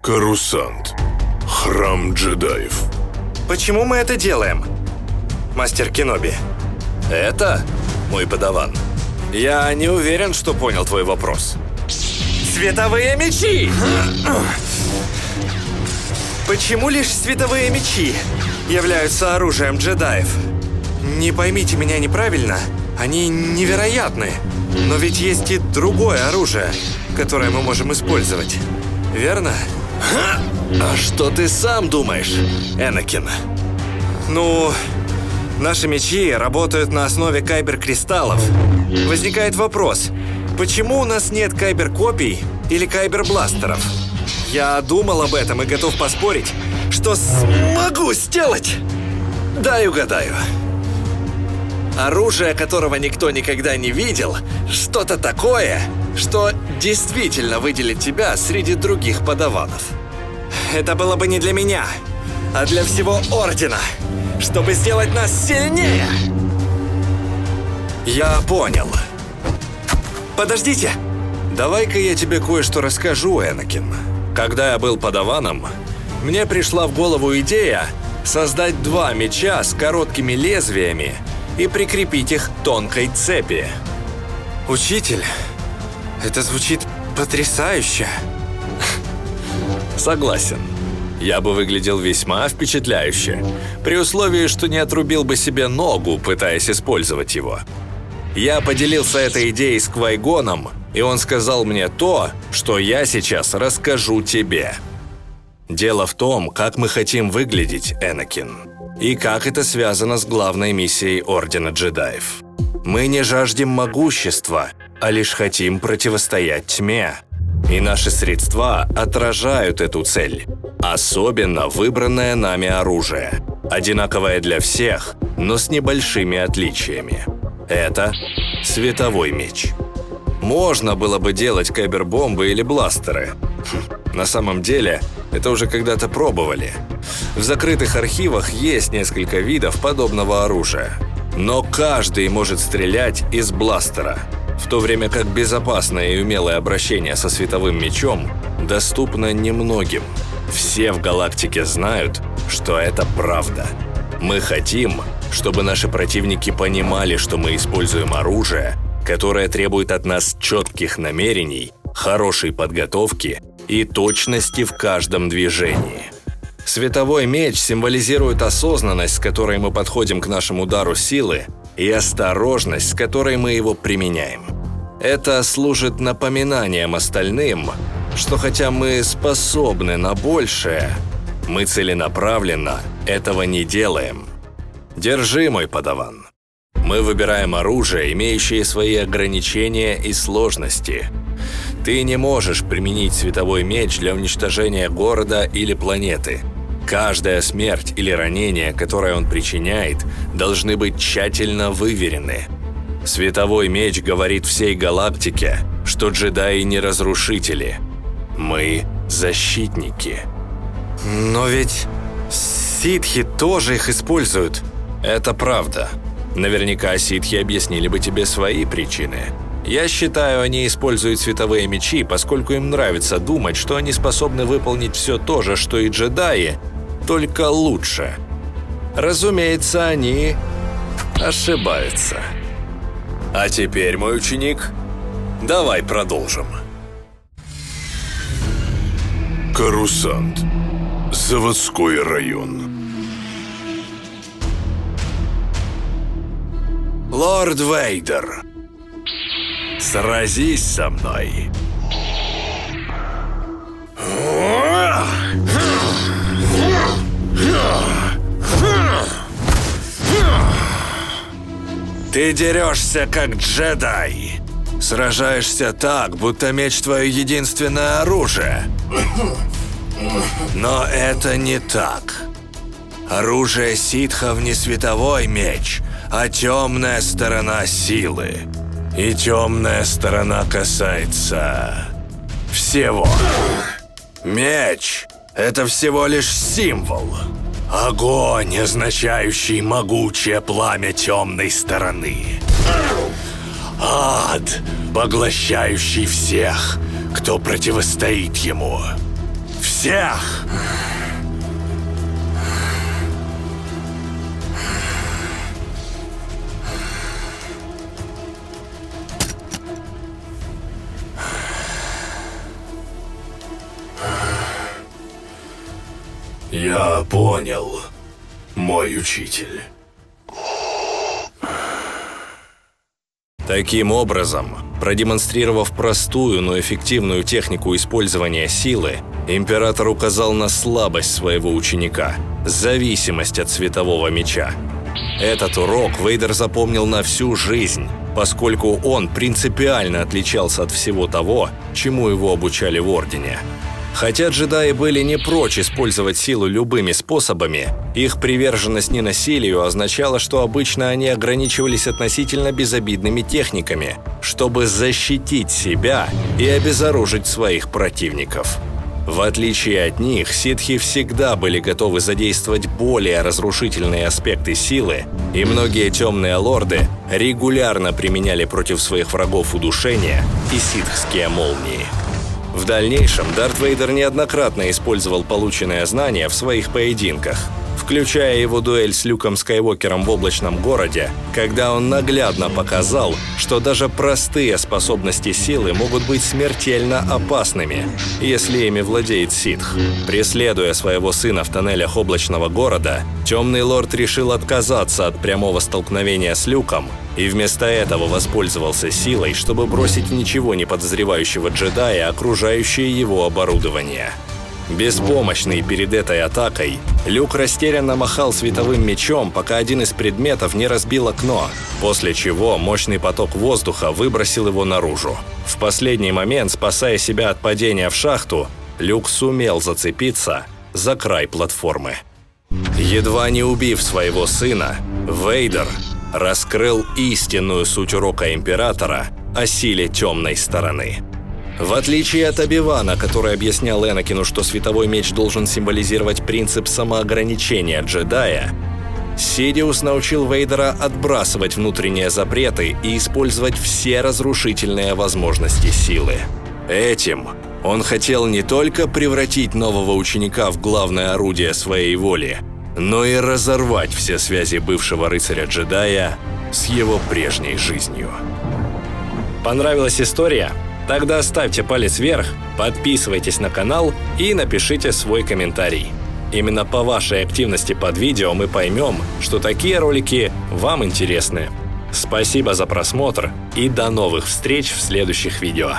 Корусант. Храм джедаев. Почему мы это делаем, мастер Кеноби? Это, мой подаван, я не уверен, что понял твой вопрос. Световые мечи! Почему лишь световые мечи являются оружием джедаев? Не поймите меня неправильно, они невероятны. Но ведь есть и другое оружие, которое мы можем использовать. Верно? А что ты сам думаешь, Энакин? Ну, наши мечи работают на основе кайбер-кристаллов. Возникает вопрос, почему у нас нет кайбер-копий или кайбер-бластеров? Я думал об этом и готов поспорить, что смогу сделать. Дай угадаю. Оружие, которого никто никогда не видел, что-то такое, что действительно выделит тебя среди других подаванов. Это было бы не для меня, а для всего Ордена, чтобы сделать нас сильнее. Я понял. Подождите. Давай-ка я тебе кое-что расскажу, Энакин. Когда я был подаваном, мне пришла в голову идея создать 2 меча с короткими лезвиями и прикрепить их к тонкой цепи. Учитель, это звучит потрясающе. Согласен. Я бы выглядел весьма впечатляюще, при условии, что не отрубил бы себе ногу, пытаясь использовать его. Я поделился этой идеей с Квай-Гоном, и он сказал мне то, что я сейчас расскажу тебе. Дело в том, как мы хотим выглядеть, Энакин, и как это связано с главной миссией Ордена Джедаев. Мы не жаждем могущества, а лишь хотим противостоять тьме. И наши средства отражают эту цель. Особенно выбранное нами оружие. Одинаковое для всех, но с небольшими отличиями. Это световой меч. Можно было бы делать кайбер-бомбы или бластеры. На самом деле, это уже когда-то пробовали. В закрытых архивах есть несколько видов подобного оружия. Но каждый может стрелять из бластера, в то время как безопасное и умелое обращение со световым мечом доступно немногим. Все в галактике знают, что это правда. Мы хотим, чтобы наши противники понимали, что мы используем оружие, которое требует от нас четких намерений, хорошей подготовки и точности в каждом движении. Световой меч символизирует осознанность, с которой мы подходим к нашему дару силы, и осторожность, с которой мы его применяем. Это служит напоминанием остальным, что хотя мы способны на большее, мы целенаправленно этого не делаем. Держи, мой подаван. Мы выбираем оружие, имеющее свои ограничения и сложности. Ты не можешь применить световой меч для уничтожения города или планеты. Каждая смерть или ранение, которое он причиняет, должны быть тщательно выверены. Световой меч говорит всей галактике, что джедаи не разрушители. Мы защитники. Но ведь ситхи тоже их используют. Это правда. Наверняка ситхи объяснили бы тебе свои причины. Я считаю, они используют световые мечи, поскольку им нравится думать, что они способны выполнить все то же, что и джедаи, только лучше. Разумеется, они ошибаются. А теперь, мой ученик, давай продолжим. Корусант. Заводской район. Лорд Вейдер, сразись со мной. Ты дерешься как джедай. Сражаешься так, будто меч твое единственное оружие. Но это не так. Оружие ситхов не световой меч, а темная сторона силы. И темная сторона касается всего. Меч – это всего лишь символ. Огонь, означающий могучее пламя темной стороны. Ад, поглощающий всех, кто противостоит ему. всех! Я понял, мой учитель. Таким образом, продемонстрировав простую, но эффективную технику использования силы, император указал на слабость своего ученика – зависимость от светового меча. Этот урок Вейдер запомнил на всю жизнь, поскольку он принципиально отличался от всего того, чему его обучали в Ордене. Хотя джедаи были не прочь использовать силу любыми способами, их приверженность ненасилию означала, что обычно они ограничивались относительно безобидными техниками, чтобы защитить себя и обезоружить своих противников. В отличие от них, ситхи всегда были готовы задействовать более разрушительные аспекты силы, и многие темные лорды регулярно применяли против своих врагов удушение и ситхские молнии. В дальнейшем Дарт Вейдер неоднократно использовал полученные знания в своих поединках, включая его дуэль с Люком Скайуокером в Облачном городе, когда он наглядно показал, что даже простые способности силы могут быть смертельно опасными, если ими владеет ситх. Преследуя своего сына в тоннелях Облачного города, Темный Лорд решил отказаться от прямого столкновения с Люком и вместо этого воспользовался силой, чтобы бросить ничего не подозревающего джедая, окружающее его оборудование. Беспомощный перед этой атакой, Люк растерянно махал световым мечом, пока один из предметов не разбил окно, после чего мощный поток воздуха выбросил его наружу. В последний момент, спасая себя от падения в шахту, Люк сумел зацепиться за край платформы. Едва не убив своего сына, Вейдер раскрыл истинную суть урока Императора о силе темной стороны. В отличие от Оби-Вана, который объяснял Энакину, что световой меч должен символизировать принцип самоограничения джедая, Сидиус научил Вейдера отбрасывать внутренние запреты и использовать все разрушительные возможности силы. Этим он хотел не только превратить нового ученика в главное орудие своей воли, но и разорвать все связи бывшего рыцаря-джедая с его прежней жизнью. Понравилась история? Тогда ставьте палец вверх, подписывайтесь на канал и напишите свой комментарий. Именно по вашей активности под видео мы поймем, что такие ролики вам интересны. Спасибо за просмотр и до новых встреч в следующих видео.